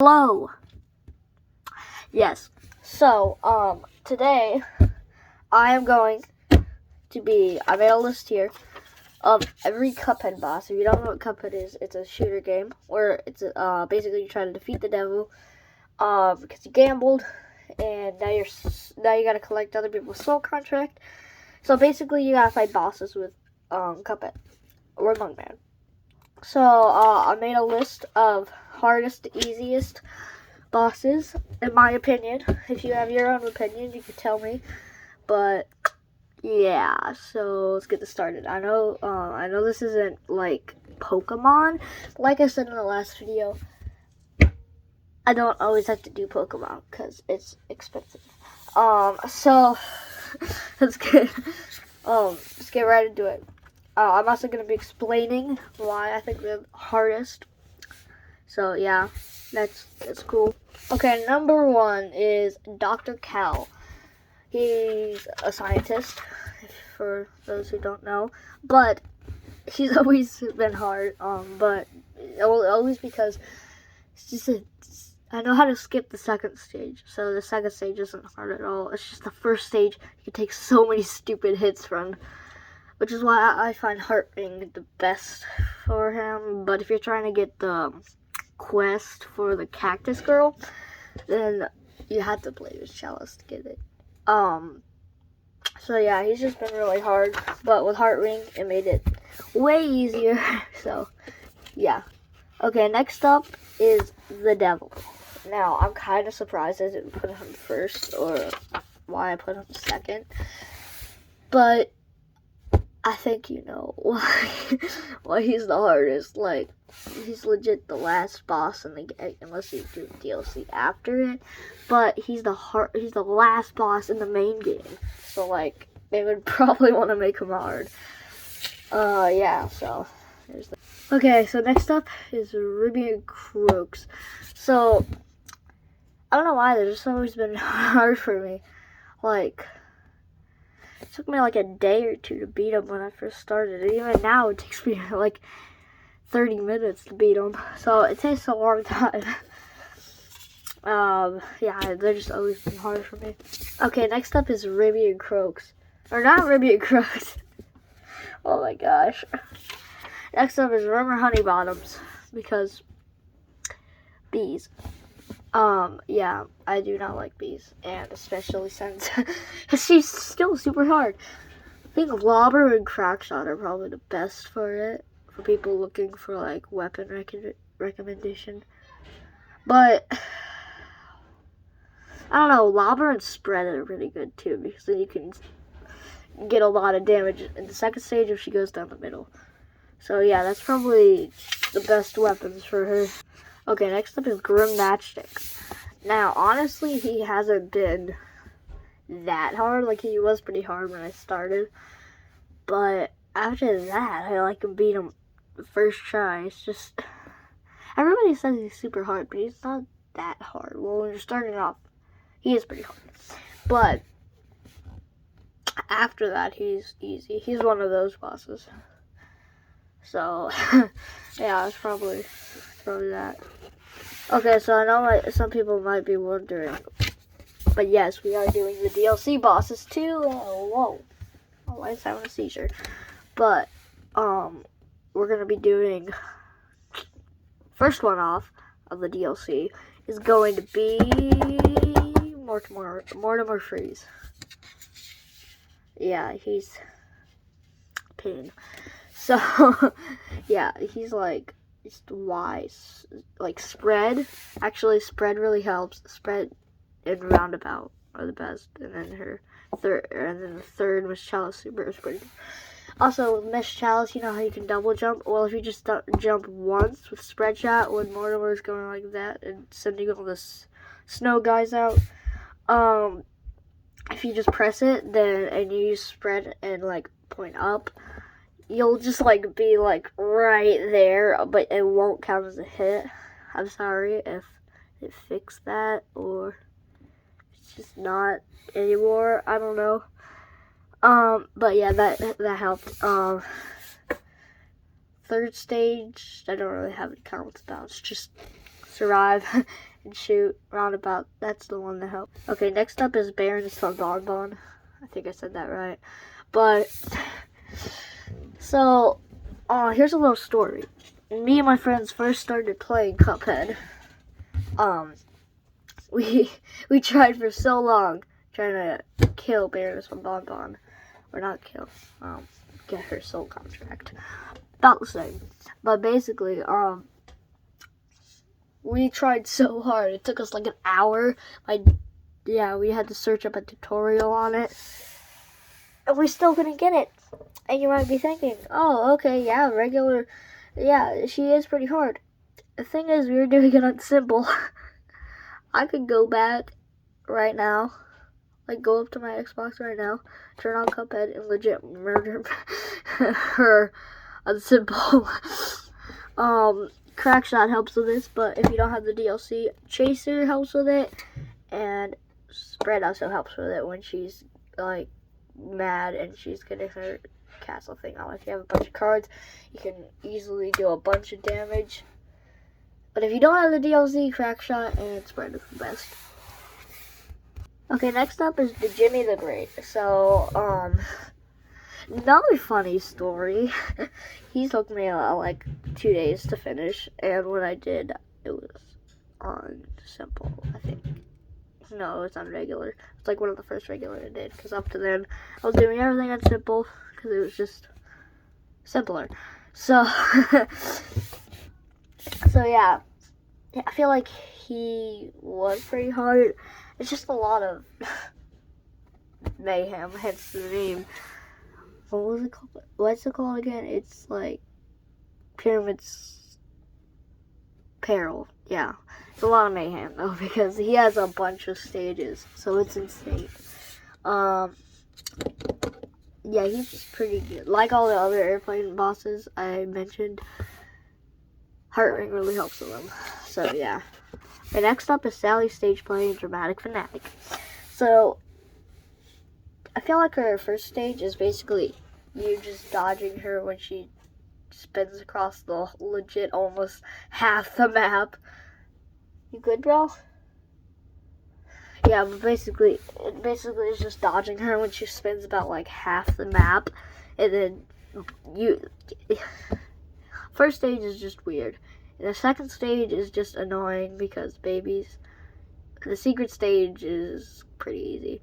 Hello. Yes. So, today I am going to I made a list here of every Cuphead boss. If you don't know what Cuphead is, it's a shooter game where it's basically you try to defeat the devil because you gambled and now you gotta collect other people's soul contract. So basically you gotta fight bosses with Cuphead or Monkman. So I made a list of hardest to easiest bosses, in my opinion. If you have your own opinion, you can tell me. But yeah, so let's get this started. I know this isn't like Pokemon. Like I said in the last video, I don't always have to do Pokemon because it's expensive. So let's get right into it. I'm also gonna be explaining why I think they're the hardest. So yeah, that's cool. Okay, number 1 is Dr. Cal. He's a scientist, for those who don't know, but he's always been hard. But always because it's just I know how to skip the second stage, so the second stage isn't hard at all. It's just the first stage you can take so many stupid hits from, which is why I find Heart Ring the best for him. But if you're trying to get the quest for the Cactus Girl, then you have to play with Chalice to get it. So yeah, he's just been really hard, but with Heart Ring, it made it way easier. So yeah. Okay, next up is the Devil. Now, I'm kind of surprised I didn't put him first, or why I put him second, but I think you know why he's the hardest. Like, he's legit the last boss in the game, unless you do DLC after it. But he's the last boss in the main game. So like, they would probably want to make him hard. Yeah. So there's that. Okay. So next up is Ruby and Croaks. So I don't know why they've just always been hard for me. Like, it took me like a day or two to beat them when I first started. And even now, it takes me like 30 minutes to beat them. So it takes a long time. Yeah, they're just always been hard for me. Okay, next up is Ruby and Croaks. Or not Ruby and Croaks. Oh my gosh. Next up is Rumor Honeybottoms. Because bees. Yeah, I do not like bees, and especially since she's still super hard. I think Lobber and Crackshot are probably the best for it, for people looking for like weapon recommendation. But I don't know, Lobber and Spread are really good too, because then you can get a lot of damage in the second stage if she goes down the middle. So yeah, that's probably the best weapons for her. Okay, next up is Grim Matchstick. Now, honestly, he hasn't been that hard. Like, he was pretty hard when I started. But after that, I like beat him the first try. It's just, everybody says he's super hard, but he's not that hard. Well, when you're starting off, he is pretty hard. But after that, he's easy. He's one of those bosses. So, yeah, it's probably that. Okay, so I know some people might be wondering, but yes, we are doing the DLC bosses too. Whoa, I was having a seizure. But we're gonna be doing first one off of the DLC is going to be Mortimer Freeze. Yeah, he's pain. So yeah, he's like. Wise, like Spread. Actually, Spread really helps. Spread and Roundabout are the best, and then the third Miss Chalice Super is pretty good. Also, with Miss Chalice, you know how you can double jump. Well, if you just jump once with Spread Shot, when Mortimer's going like that and sending all the snow guys out, if you just press it, then and you use Spread and like point up, you'll just like be like right there, but it won't count as a hit. I'm sorry if it fixed that, or it's just not anymore. I don't know. But yeah, that helped. Third stage, I don't really have any comments about. It's just survive and shoot roundabout. That's the one that helps. Okay, next up is Baron's from Bonbon. I think I said that right. But so, here's a little story. Me and my friends first started playing Cuphead. We tried for so long trying to kill Baroness from Bonbon, or not kill, get her soul contract. About the same, but basically, we tried so hard. It took us like an hour. We had to search up a tutorial on it, and we still couldn't get it. And you might be thinking, oh, okay, yeah, regular, yeah, she is pretty hard. The thing is, we were doing it on simple. I could go back right now, like go up to my Xbox right now, turn on Cuphead, and legit murder her on simple. Crackshot helps with this, but if you don't have the DLC, Chaser helps with it, and Spread also helps with it when she's like mad and she's getting her castle thing on. If you have a bunch of cards, you can easily do a bunch of damage. But if you don't have the DLC, Crackshot and Spread is the best. Okay, next up is the Jimmy the Great. So, another funny story. He took me like 2 days to finish, and when I did, it was on simple, I think. No, it's on regular. It's like one of the first regular I did, because up to then, I was doing everything on simple, because it was just simpler. So, yeah, I feel like he was pretty hard. It's just a lot of mayhem, hence the name. What was it called? What's it called again? It's like Pyramids Peril. Yeah. It's a lot of mayhem though, because he has a bunch of stages, so it's insane. Yeah, he's pretty good. Like all the other airplane bosses I mentioned, Heart Ring really helps with them. So yeah. And next up is Sally Stage Play Dramatic Fanatic. So I feel like her first stage is basically you just dodging her when she spins across the legit almost half the map. You good, bro? Yeah, but basically it's just dodging her when she spins about like half the map, and then first stage is just weird. And the second stage is just annoying because babies. The secret stage is pretty easy.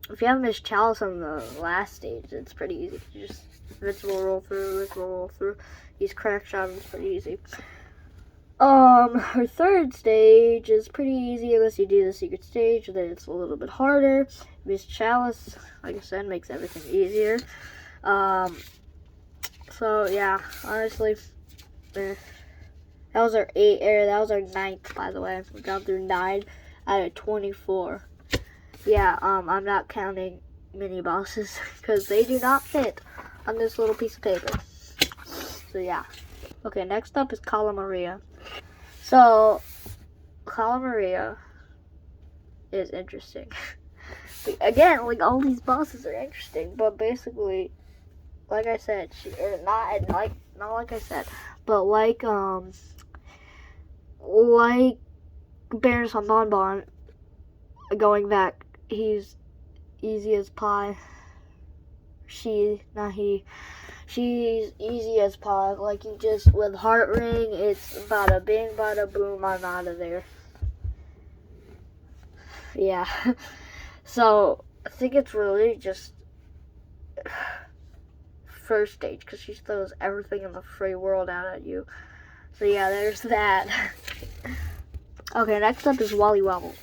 If you have Miss Chalice on the last stage, it's pretty easy. You just invincible roll through. Use Crackshot, and it's pretty easy. Her third stage is pretty easy unless you do the secret stage, then it's a little bit harder. Miss Chalice, like I said, makes everything easier. So yeah, honestly, that was our that was our 9th, by the way. We got through 9 out of 24. Yeah, I'm not counting mini bosses because they do not fit on this little piece of paper. So yeah. Okay, next up is Cala Maria. So, Cala Maria is interesting. Again, like all these bosses are interesting, but basically, like I said, not like I said, but like Baroness on Bonbon, going back, he's easy as pie. She's easy as pie. Like, you just, with Heart Ring, it's bada bing, bada boom, I'm out of there. Yeah. So, I think it's really just first stage, because she throws everything in the free world out at you. So yeah, there's that. Okay, next up is Wally Wobble.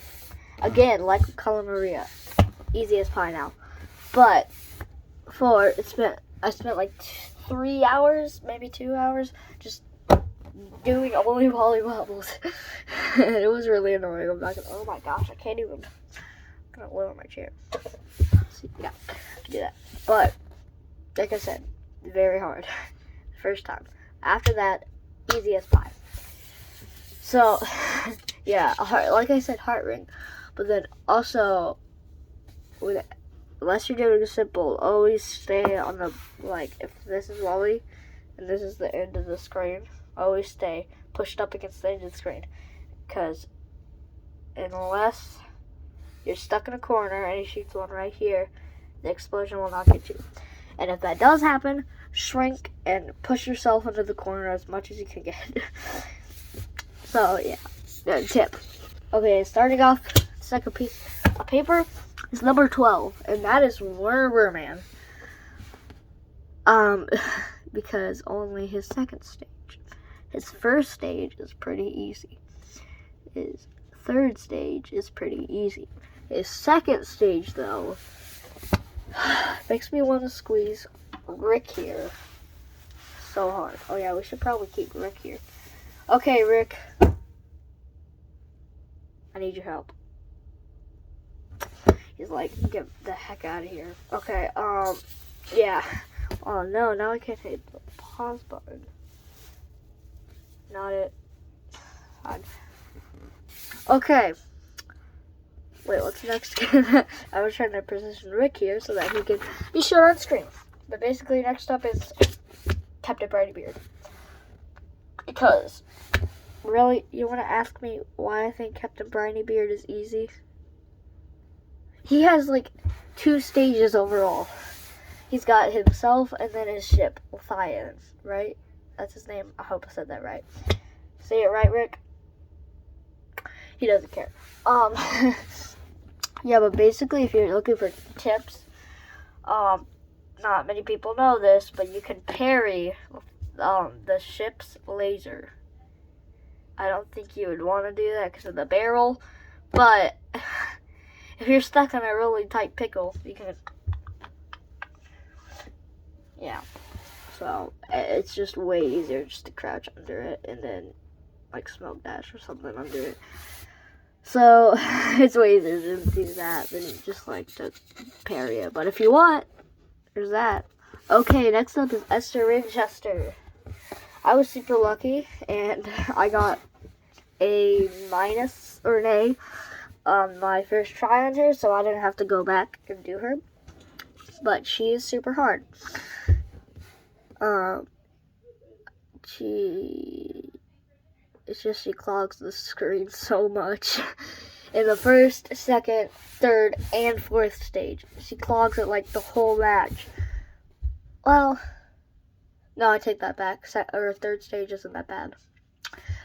Again, like Cala Maria. Easy as pie now. But, I spent like 3 hours, maybe 2 hours, just doing only Wally Wobbles. It was really annoying. I'm not gonna, oh my gosh, I can't even, I'm gonna lower my chair. See, yeah, I can do that. But, like I said, very hard. First time. After that, easy as pie. So, yeah, like I said, Heart Ring. But then also, unless you're doing a simple, always stay on the, like, if this is Wally, and this is the end of the screen, always stay pushed up against the end of the screen. because unless you're stuck in a corner and he shoots one right here, the explosion will not get you. And if that does happen, shrink and push yourself into the corner as much as you can get. So, yeah, tip. Okay, starting off, second piece of paper is number 12, and that is Wormerman. Because only his second stage. His first stage is pretty easy. His third stage is pretty easy. His second stage, though, makes me want to squeeze Rick here so hard. Oh yeah, we should probably keep Rick here. Okay, Rick. I need your help. He's like, get the heck out of here. Okay, yeah. Oh no, now I can't hit the pause button. Not it. Fine. Okay. Wait, what's next? I was trying to position Rick here so that he can be shown on screen. But basically, next up is Captain Briny Beard. Because, really, you want to ask me why I think Captain Briny Beard is easy? He has, like, 2 stages overall. He's got himself and then his ship, Leviathan, right? That's his name. I hope I said that right. Say it right, Rick? He doesn't care. Yeah, but basically, if you're looking for tips, not many people know this, but you can parry the ship's laser. I don't think you would want to do that because of the barrel, but if you're stuck in a really tight pickle, you can, yeah. So it's just way easier just to crouch under it and then like smoke dash or something under it. So it's way easier to do that than just like to parry it. But if you want, there's that. Okay, next up is Esther Winchester. I was super lucky and I got a minus or an A on my first try on her, so I didn't have to go back and do her. But she is super hard. She clogs the screen so much. In the first, second, third, and fourth stage. She clogs it like the whole match. Well, no, I take that back. Third stage isn't that bad.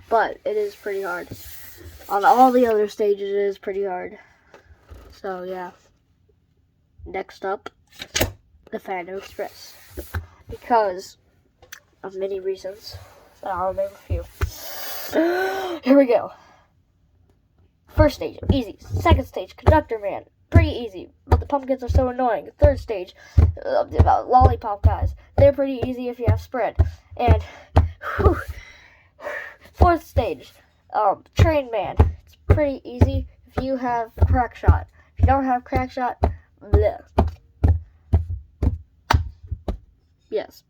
But it is pretty hard. On all the other stages, it is pretty hard. So, yeah. Next up, the Phantom Express. Because of many reasons. So I'll name a few. Here we go. First stage, easy. Second stage, Conductor Man, pretty easy. But the pumpkins are so annoying. Third stage, lollipop guys. They're pretty easy if you have spread. And fourth stage, Train Man. It's pretty easy if you have crack shot. If you don't have crack shot, bleh. Yes.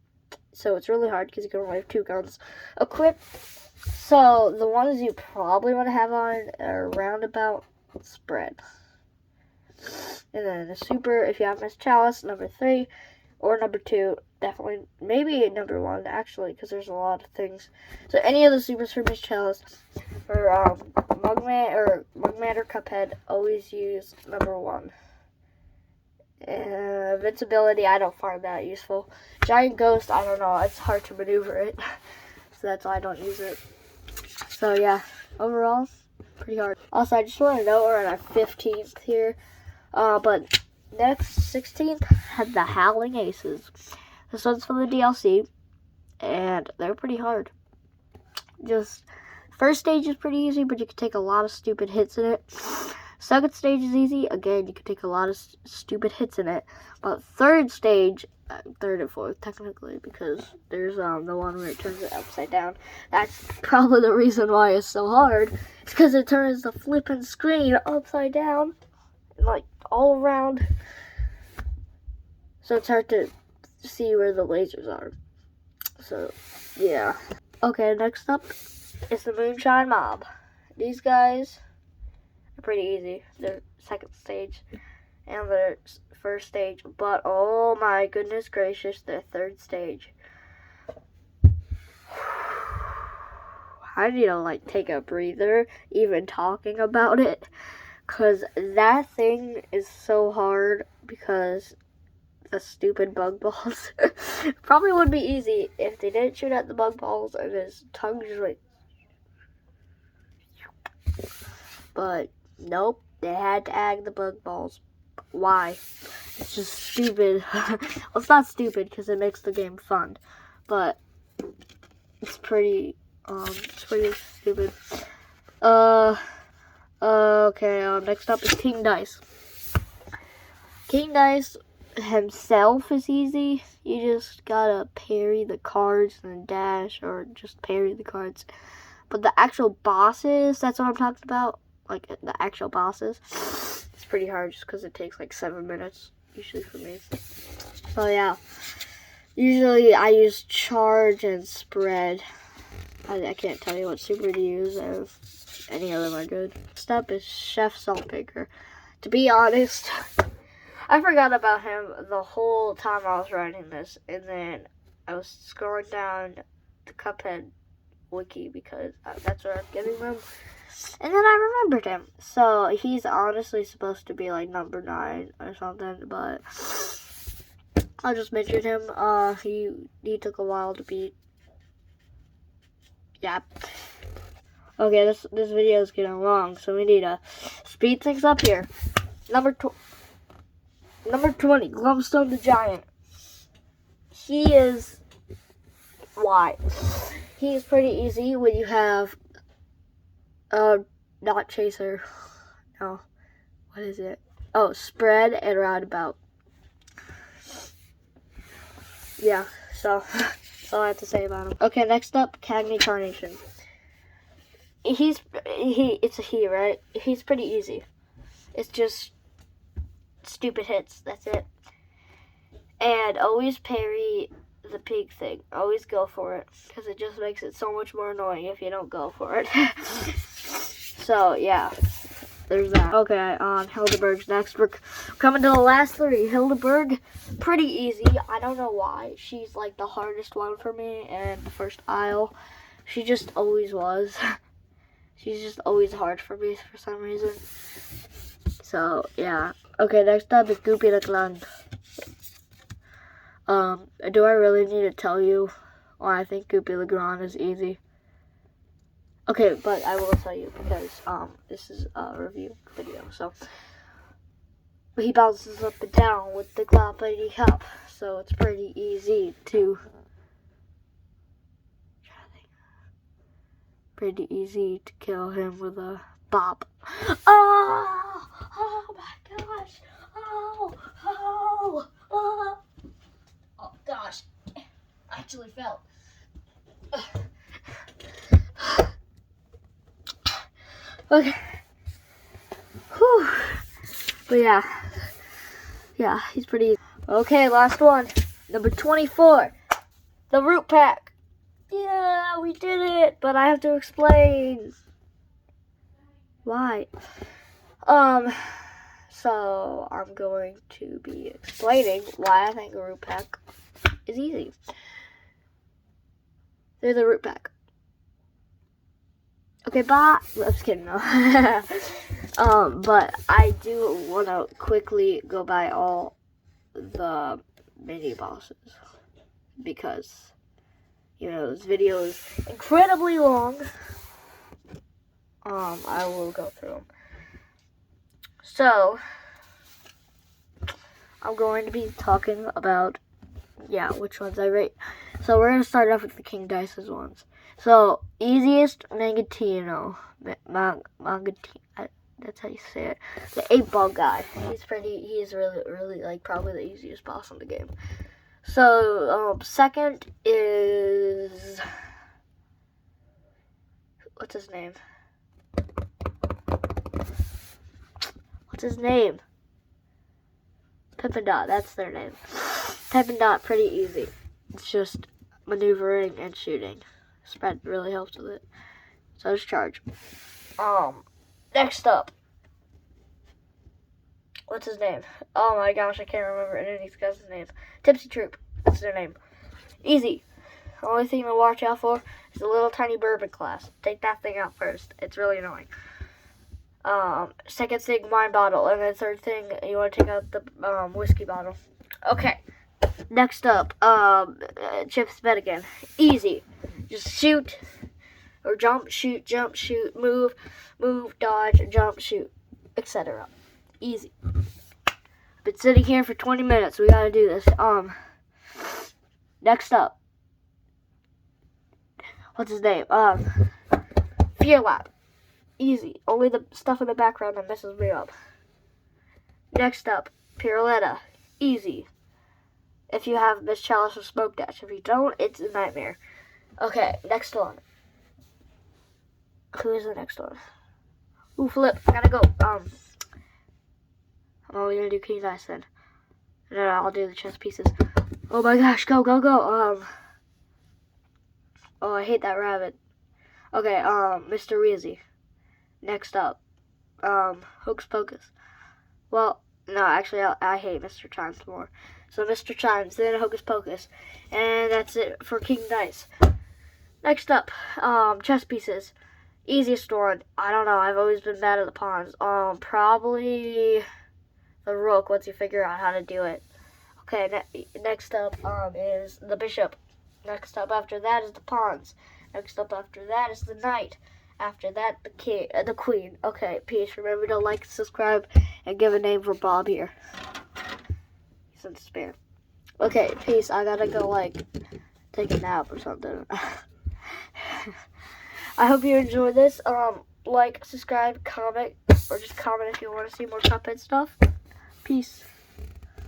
So it's really hard because you can only have 2 guns equipped. So the ones you probably want to have on are roundabout spread. And then the super, if you have Miss Chalice, number 3 or number 2, definitely, maybe number 1 actually, because there's a lot of things. So any of the supers for Miss Chalice for Mugman or Cuphead, always use number 1. Invincibility, I don't find that useful. Giant Ghost, I don't know, it's hard to maneuver it. So that's why I don't use it. So yeah, overall, pretty hard. Also, I just want to note we're at our 15th here. But next, 16th, had the Howling Aces. This one's from the DLC, and they're pretty hard. Just, first stage is pretty easy, but you can take a lot of stupid hits in it. Second stage is easy. Again, you can take a lot of stupid hits in it. But third stage, third and fourth technically, because there's the one where it turns it upside down. That's probably the reason why it's so hard. It's because it turns the flipping screen upside down, like all around. So it's hard to see where the lasers are. So yeah. Okay, next up is the Moonshine Mob. These guys are pretty easy. They're second stage and their first stage, but oh my goodness gracious, their third stage. I need to like take a breather even talking about it, because that thing is so hard because the stupid bug balls. Probably would be easy if they didn't shoot at the bug balls and his tongue just like, but nope, they had to add the bug balls. Why? It's just stupid. Well, it's not stupid because it makes the game fun, but it's pretty stupid. Okay, next up is King Dice. King Dice himself is easy. You just gotta parry the cards and then dash, or just parry the cards. But the actual bosses, that's what I'm talking about. Like, the actual bosses, it's pretty hard just because it takes like 7 minutes, usually for me. So yeah, usually I use charge and spread. I can't tell you what super to use, if any of them are good. Next up is Chef Saltbaker. To be honest, I forgot about him the whole time I was writing this, and then I was scrolling down the Cuphead wiki because that's what I'm giving them, and then I remembered him. So he's honestly supposed to be like number 9 or something, but I just mentioned him. He took a while to beat. Yeah. Okay, this video is getting long, so we need to speed things up here. Number 20, Glumstone the Giant. He is why? He is pretty easy when you have not chaser. No. What is it? Oh, spread and roundabout. Yeah, so that's all I have to say about him. Okay, next up, Cagney Carnation. It's a he, right? He's pretty easy. It's just stupid hits, that's it. And always parry the pig thing. Always go for it, because it just makes it so much more annoying if you don't go for it. So, yeah. There's that. Okay, Hildeberg's next. We're coming to the last 3. Hildeberg, pretty easy. I don't know why. She's like the hardest one for me, and the first aisle. She just always was. She's just always hard for me for some reason. So, yeah. Okay, next up is Goopy the Clown. Do I really need to tell you why I think Goopy Legrand is easy? Okay, but I will tell you because this is a review video. So he bounces up and down with the Gloppity Cup, so it's pretty easy to kill him with a bop. Oh! Oh my gosh! Oh! Oh! Oh! Oh gosh! I actually fell. Okay. Whew. But yeah, he's pretty. Okay, last one. Number 24, the Root Pack. Yeah, we did it, but I have to explain why. So I'm going to be explaining why I think a Root Pack is easy. They're the Root Pack. Okay, bye. I'm just kidding, no. But I do want to quickly go by all the mini bosses because, you know, this video is incredibly long. I will go through them. So, I'm going to be talking about, which ones I rate. So, we're going to start off with the King Dice's ones. So, easiest, Mangatino. That's how you say it. The 8-ball guy. He's really, like, probably the easiest boss in the game. So, second is, what's his name? Pip and Dot, that's their name. Pip and Dot, pretty easy. It's just maneuvering and shooting. Spread really helps with it. So is Charge. Next up. What's his name? Oh my gosh, I can't remember any of these guys' names. Tipsy Troop, that's their name. Easy. The only thing to watch out for is a little tiny bourbon glass. Take that thing out first. It's really annoying. Second thing, wine bottle. And then third thing, you want to take out the whiskey bottle. Okay. Next up, Chip's bed again. Easy. Just shoot or jump, shoot, move, dodge, jump, shoot, etc. Easy. Been sitting here for 20 minutes. We gotta do this. Next up. What's his name? Fear Lab. Easy. Only the stuff in the background that messes me up. Next up, Piruletta. Easy. If you have Miss Chalice or Smoke Dash. If you don't, it's a nightmare. Okay, next one. Who is the next one? Ooh, Flip. Gotta go. Oh, we're gonna do King Dice then. No, I'll do the chess pieces. Oh my gosh, go. Oh, I hate that rabbit. Okay, Mr. Reezy. Next up, Hocus Pocus. Well, no, actually, I hate Mr. Chimes more. So Mr. Chimes, then Hocus Pocus. And that's it for King Dice. Next up, chess pieces. Easiest one. I don't know, I've always been bad at the pawns. Probably the rook once you figure out how to do it. Okay, next up, is the bishop. Next up after that is the pawns. Next up after that is the knight. After that, the queen. Okay, peace. Remember to like, subscribe, and give a name for Bob here. He's in despair. Okay, peace. I gotta go, take a nap or something. I hope you enjoyed this. Like, subscribe, comment, or just comment if you want to see more Cuphead stuff. Peace.